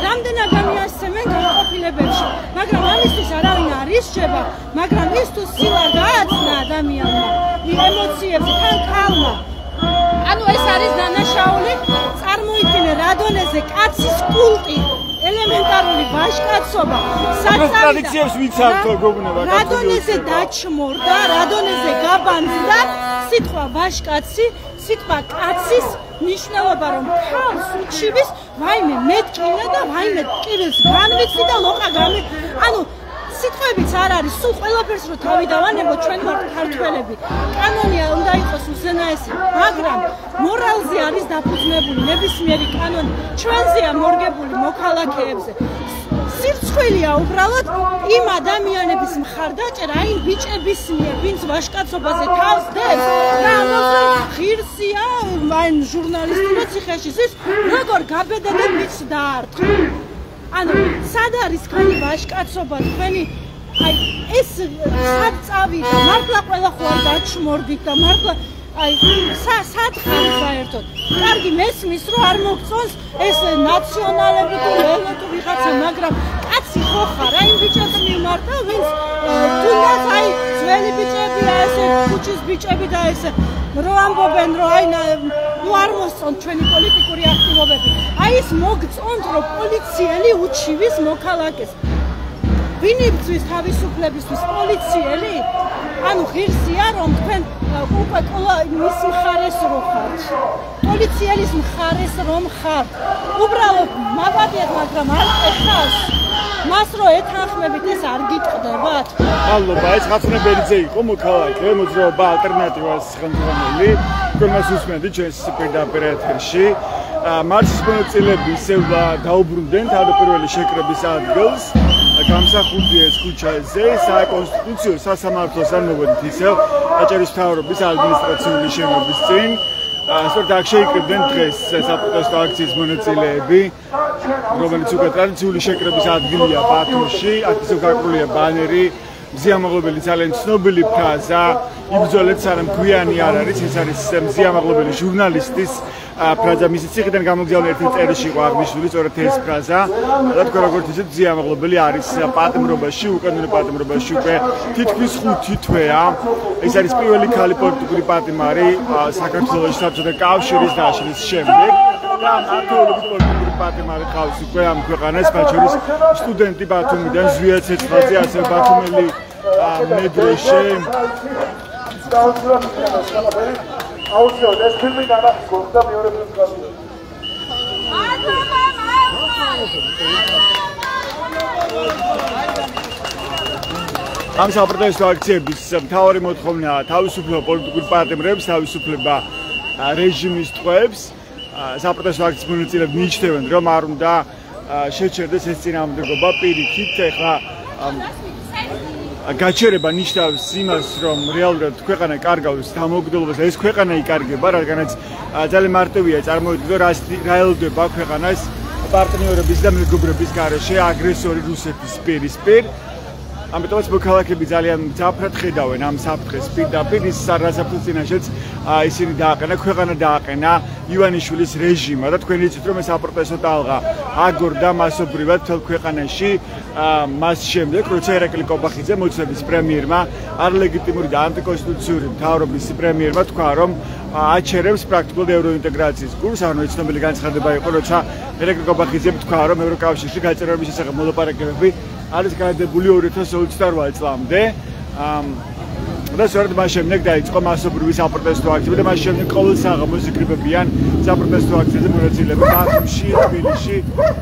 რამდენ ადამიანს სცემენ განყოფილებებში, მაგრამ ამისთვის არავინ არ ისჯება, მაგრამ ის თუ სილა გააცნა ადამიანმა ემოციებზე თან ქალმა. ანუ ეს არის დანაშაული. წარმოიდგინე რა დონეზე კაცის კულტი, ელემენტარული ვაჟკაცობა, ტრადიციებს ვიცავთ გოგონება, რა დონეზე დაჩმორდა, რა დონეზე გაბანძდა სიტყვა ვაჟკაცი, სიტყვა კაცის ნიშნულობა რომ ქალს უჩივის, ვაიმე მეტკინა და ვაიმე ტკივილს განვიცი და ლოყა გამი. ანუ სიტყვებიც არ არის, სულ ყველაფერს რო თავი დავანებო ჩვენ ვართ ქართველები. კანონია უნდა იყოს უზენაესი, მაგრამ მორალზე არის დაფუძნებული ნებისმიერი კანონი, ჩვენზეა მორგებული მოქალაქეებზე. სირცხვილია უბრალოდ იმ ადამიანების მხარდაჭერა, აი ბიჭების მიერ, ვინც ვაჟკაცობაზე თავს დებს და ამაზე ღირსია, აი ჟურნალისტი ციხეში ზის, როგორ გაბედადეთ მის დაარტყა. ანუ სად არის თქვენი ვაჟკაცობა, თქვენი აი ეს სად წავიდა, მართლა ყველა ხო არ დაჩმორდით და მართლა აი სად ხარ საერთოდ. კარგი მესმის რომ არ მოგწონს ეს ნაციონალები თუ ლელო თუ ვიღაცა, მაგრამ კაცი ხო ხარ, აი ბიჭებს მიმართა, ვინც თუნდაც აი ძველი ბიჭებია, ესე ქუჩის ბიჭები და ესე რო ამბობენ რომ აი ნუ არ მოსწონთ ჩვენი პოლიტიკური აქტივობები. აი ეს მოგწონთ რომ პოლიციელი უჩივის მოქალაქეს. ვინ იბრძვის თავისუფლებისთვის, პოლიციელი? ანუ ღირსია რომ თქვენ უკვე მის მხარეს რო ხართ. პოლიციელის მხარეს რომ ხართ. უბრალოდ მაბადიათ, მაგრამ არ ეხავს. მას რო ეთანხმებით ეს არ გიტყდებათ? მადლობა, ეს ხაცნებელიძე იყო მოქალაქე, მოძრაობა ალტერნატივას ხელმძღვანელი. თქვენს უსმენთ ჩვენს პირდაპირ ეთერში. მარცხის მონაწილეები ისევ დაუბრუნდნენ თავდაპირველი შეკრების ადგილს. გამსახურდიეს ქუჩაზე, საკონსტიტუციო სასამართლოს არ მოვედით ისევ აჭარის მთავრობის ადმინისტრაციული შენობის წინ. სწორედ აქ შეიკრიბნენ დღეს საპროტესტო აქციის მონაწილეები, რომელიც უკვე ტრადიციული შეკრების ადგილია ბათუმში. აქ ისევ გაკრულია ბანერი, მზიამაღლებელი ძალიან ცნობილი ფრაზა, იბრძოლეთ სანამ გვიანი არ არის, ეს არის მზიამაღლებელი ჟურნალისტის ფრაზა, მისი ციხიდან გამოგზავნილი ერთი წერილში იყო აღნიშნული სწორედ ეს ფრაზა. და თქვენ როგორც იცით, მზიამაღლებელი არის პატიმრობაში, უკანონო პატიმრობაში უკვე თითქმის 5 თვეა. ეს არის პირველი ქალი პოლიტიკური პატიმარი საქართველოს საბჭოთა კავშირის დაშლის შემდეგ. და აქტიურობით პოლიტიკური პატიმარი ყავს უკვე ამ ქვეყანას, მათ შორის სტუდენტი ბათუმიდან ზვია ცეცხლაძე, ასევე ბათუმელი მედრეშე. აუცილებლად ეს ფილმი დანახოს და მეორე ფილმს გავიდეთ. ამ საპროტესტო აქციების მთავარი მოთხოვნაა თავისუფლება პოლიტიკურ პატიმრებს, თავისუფლება რეჟიმის ტყვეებს. საპროტესტო აქციის მონაწილეები მიიჩნევენ, რომ არ უნდა შეჩერდეს ეს წინააღმდეგობა პირიქით. ეხლა გაჩერება ნიშნავს იმას, რომ რეალურად ქვეყანა კარგავს დამოუკიდებლობას და ეს ქვეყანა იკარგება, რადგანაც ძალიან მარტივია წარმოიდგინოთ, რა ელოდება ქვეყანას პარტნიორების და მეგობრების გარეშე აგრესორი რუსეთის პირისპირ. ამიტომაც მოქალაქეები ძალიან მძაფრად ხედავენ ამ საფრთხეს პირდაპირ, ის რაზაფხვის წინაშეც ისინი დააყენა, ქვეყანა დააყენა ივანიშვილის რეჟიმმა და თქვენ იცით, რომ ეს საპროტესტო ტალღა აგორდა მასობრივად მთელ ქვეყანაში. მას შემდეგ, როცა ირაკლი კობახიძე მოწვევის პრემიერმა, არლეგიტიმური და ანტიკონსტიტუციური მთავრობის პრემიერმა თქვა, რომ აჩერებს პრაქტიკულად ევროინტეგრაციის კურსს. ანუ ცნობილი განცხადება იყო, როცა ირაკლი კობახიძემ თქვა, რომ ევროკავშირში გაჭირვების შესახებ მოლაპარაკებები არის გადადებული 2028 წლამდე. და სწორედ მას შემდეგ დაიწყო მასობრივი საპროტესტო აქციები და მას შემდეგ ყოველ საღამოს იკრიბებიან საპროტესტო აქციებზე მონაწილეები ბათუმში, თბილისში,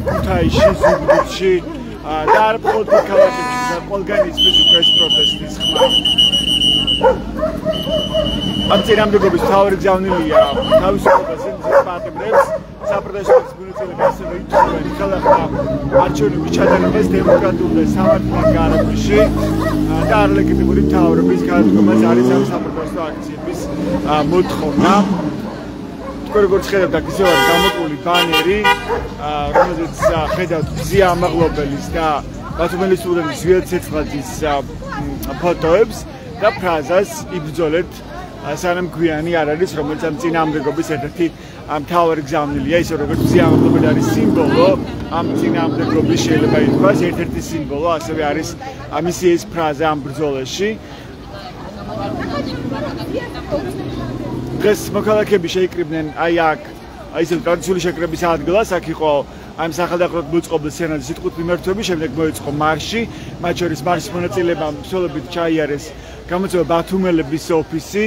ქუთაისში, ზუგდიდში, და არ პოლიტიკ ქალაქებში და ყველგან იწვის უკვე ეს პროტესტის ხმა. ამ წინამდებობის მთავარი გზავნილია თავისუფლებას ემზის პატიმრებს საპროტესტო აქტივისტები ასევე იწვევენ ხალხთა არჩევნების ჩატარებას დემოკრატიულ და სამართლებრივ გარემოში და არლეგიტიმური მთავრობის განადგომას არის ამ საპროტესტო აქციების მოთხოვნა. როგორც ხედავთ, აქ ისევ არის გამოყული ბანერი, რომელზეც ხედავთ გზია ამაღლობელის და ბათუმელის სტუდენტის ზვიად ცეცხლაძის ფოტოებს და ფრაზას იბრძოლეთ სანამ გვიანი არ არის, რომელიც ამ წინააღმდეგობის ერთ-ერთი მთავარი გზავნილია, ისე როგორც გზია ამაღლობელი არის სიმბოლო, ამ წინააღმდეგობის შეიძლება ითქვას ერთ-ერთი სიმბოლო, ასევე არის მისი ეს ფრაზა ამ ბრძოლაში. დღეს მოქალაქეები შეიკრიბნენ აი აქ, აი ეს ტრადიციული შეკრების ადგილას, აქ იყო ამ სახელმწიფო მოწყობილ სენატის სიტყვით მიმართვები, შემდეგ მოეწყო მარში, მათ შორის მარშის მონაწილეებმა მსვლელობით ჩაიარეს გამოცემა ბათუმელების ოფისი,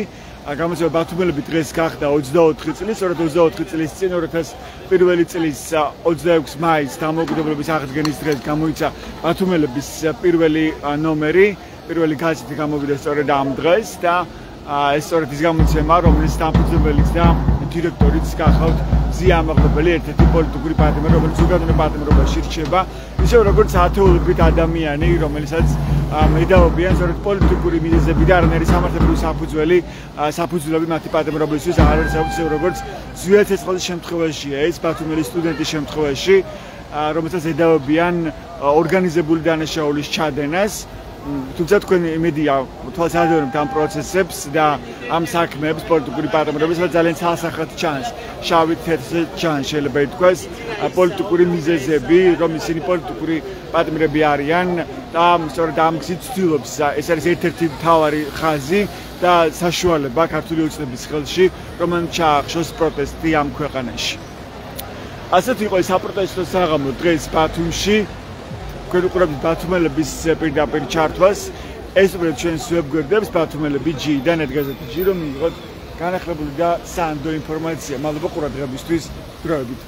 გამოცემა ბათუმელები დღეს გახდა 24 წლის, სწორედ 24 წლის წინ 2001 წლის 26 მაისს დამოუკიდებლობის აღდგენის დღეს გამოიცა ბათუმელების პირველი ნომერი, პირველი გაზეთი გამოვიდა სწორედ ამ დღეს და ეს სწორედ ის გამოცემა, რომელიც დამფუძნებელიც და დირექტორიც გახავთ გზია ამაღლობელი, ერთ-ერთი პოლიტიკური პარტია, რომელიც უგანონო პარტნიორობაში რჩება, ისე როგორც ათეულობით ადამიანი, რომელსაც მედაობიან სწორედ პოლიტიკური მიზეზები და არანაირი სამართლებრივი საფუძვლები მათი პარტნიორობისთვის არ არსებობს, ისე როგორც ზვიად ცეცხლაძის შემთხვევაშია ეს ბათუმელის სტუდენტის შემთხვევაში, რომელსაც ედაობიან ორგანიზებული დანაშაულის ჩადენას. თუმცა თქვენ იმედია თვალსაჩინოთ ამ პროცესებს და ამ საქმეებს პოლიტიკური პარტნიორობის ძალიან ცალსახად ჩანს, შავით თეთრზე ჩანს შეიძლება ითქვას პოლიტიკური მიზეზები, რომ ისინი პოლიტიკური პარტნიორები არიან და სწორედ ამ გზით ცდილობს ეს არის ერთ-ერთი მთავარი ხაზი და საშუალება ქართული ოცნების ხელში, რომელიც ჩაახშოს პროტესტი ამ ქვეყანაში. ასეთ იყო ეს საპროტესტო საღამო დღეს ბათუმში. Când lucrăm Batumelebis პირდაპირ ჩართვას, ეს უბრალოდ ჩვენს ვებგვერდებს Batumelebis G-და ნეტგაზეთი G, რომ მიიღოთ განახლებული და სანდო ინფორმაცია. მადლობა ყურადღებისთვის. დროებით.